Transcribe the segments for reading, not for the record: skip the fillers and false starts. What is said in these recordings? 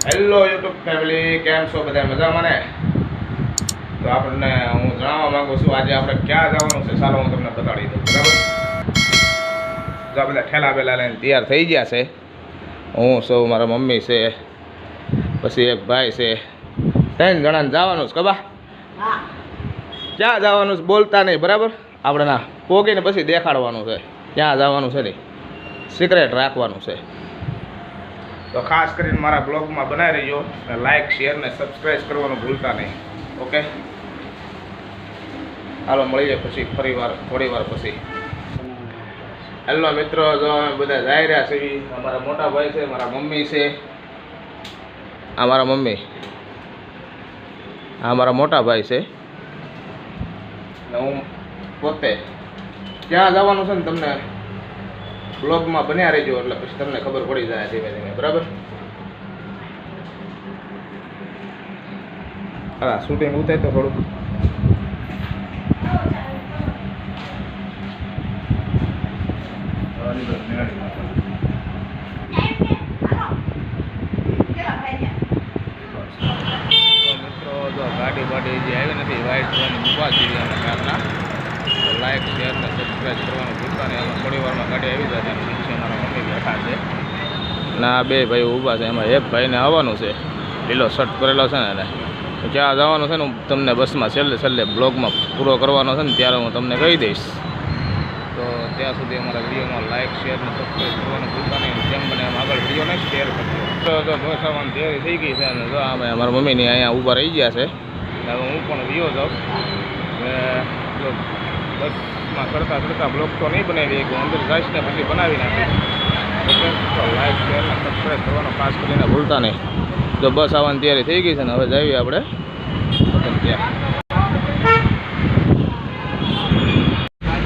Hello YouTube family, કેમ છો બધા? મજામાં ને? તો આપણને હું જણાવવા માંગુ છું આજે આપણે ક્યાં જવાનું છે. ચાલો હું તમને બતાડી દઉં, બરાબર? જો બધા ઠેલા બેલા લઈને તૈયાર થઈ ગયા છે. હું સૌ મારા મમ્મી છે, પછી એક ભાઈ છે, 3 જણાને જવાનું છે. કબા ક્યાં જવાનું છે બોલતા નહીં, બરાબર? આપણે ના પોગીને પછી દેખાડવાનું છે ક્યાં જવાનું છે. નહીં, સિક્રેટ રાખવાનું છે. તો ખાસ કરીને મારા બ્લોગમાં બનાવી રહીજો. લાઇક, શેર ને સબસ્ક્રાઈબ કરવાનું ભૂલતા નહીં. ઓકે, હાલો મળીએ પછી થોડી વાર પછી. હેલો મિત્રો, જો અમે બધા જઈ રહ્યા છીએ. અમારા મોટા ભાઈ છે, મારા મમ્મી છે, આ મારા મમ્મી, આ મારા મોટા ભાઈ છે ને હું પોતે. ક્યાં જવાનું છે ને તમને બ્લોગમાં બન્યા રહેજો, એટલે પછી તમને ખબર પડી જાય ધીમે ધીમે, બરાબર? હા, શૂટિંગ ઉતાર તો થોડુંક. મિત્રો, જો ગાડી બાડી જે આવી નથી, વાઇટ જોવાની મૂકવા જોઈએ અને કારના લાઈક, શેર ને સબસ્ક્રાઈબ કરવાનું ભૂલતા નહીં. એમાં થોડી વારમાં ગાડી આવી જાય. નીચે મારા મમ્મી બેઠા છે ના, 2 ભાઈ ઊભા છે. એમાં એક ભાઈને આવવાનું છે, લીલો શર્ટ કરેલો છે ને એને. ક્યાં જવાનું છે ને હું તમને બસમાં છેલ્લે બ્લોગમાં પૂરો કરવાનો છે ને ત્યારે હું તમને કહી દઈશ. તો ત્યાં સુધી અમારા વિડીયોમાં લાઇક, શેર ને સબસ્ક્રાઈબ કરવાનું ભૂલતા નહીં. જેમ બને એમ આગળ વિડીયોને શેર કરજો. તો બસ આવવાની તૈયારી થઈ ગઈ છે અને જો અમે અમારા મમ્મીની અહીંયા ઊભા રહી ગયા છે. હવે હું પણ વિડીયો જાઉં. બસમાં ચડતા બ્લોગ તો નહીં બનાવી એક અંદર જઈશ ને પછી બનાવી નાખીશ. ઓકે, તો લાઈક, શેર ને સબસ્ક્રાઈબ કરવાનું ખાસ કરીને ભૂલતા નહીં. જો બસ આવવાની તૈયારી થઈ ગઈ છે ને હવે જઈએ આપણે ત્યાં.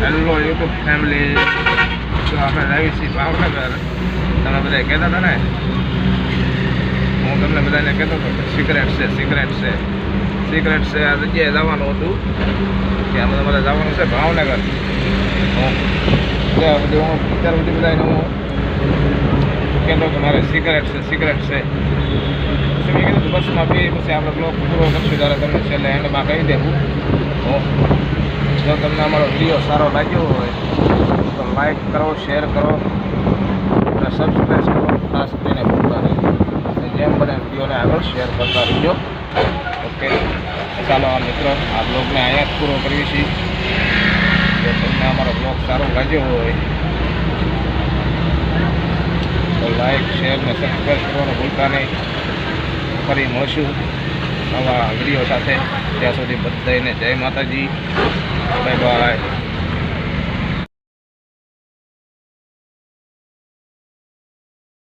હેલો યુટ્યુબ ફેમિલી, તો આપણે જઈએ છીએ ભાવનગર. તમે બધા કહેતા હતા ને, હું તમને બધાને કહેતો હતો કે સિક્રેટ છે આ જગ્યાએ જવાનું હતું કે અમે તમારે જવાનું છે ભાવનગર. અત્યાર સુધી બધાને હું કહેતો કે મારે સિક્રેટ છે. પછી મેં કીધું બસમાં પછી આપણે બ્લોગ પૂરો કરશું ત્યારે તમને છેલ્લે એન્ડમાં કહી દેવું. જો તમને અમારો વિડીયો સારો લાગ્યો હોય તો લાઈક કરો, શેર કરો અને સબસ્ક્રાઈબ કરો. ખાસ કરીને ભૂલતા નહીં. જેમ બને વિડીયોને આગળ શેર કરતા રહીજો. ઓકે, ચાલો આ મિત્રો, આ બ્લોગને અહીંયા જ પૂરો કરીએ છીએ. જો તમને અમારો બ્લોગ સારો લાગ્યો હોય તો લાઈક, શેર ને સબસ્ક્રાઈબ કરવાનું ભૂલતા નહીં. ફરી મળશું નવા વિડીયો સાથે. ત્યાં સુધી બધાને જય માતાજી. Bye bye.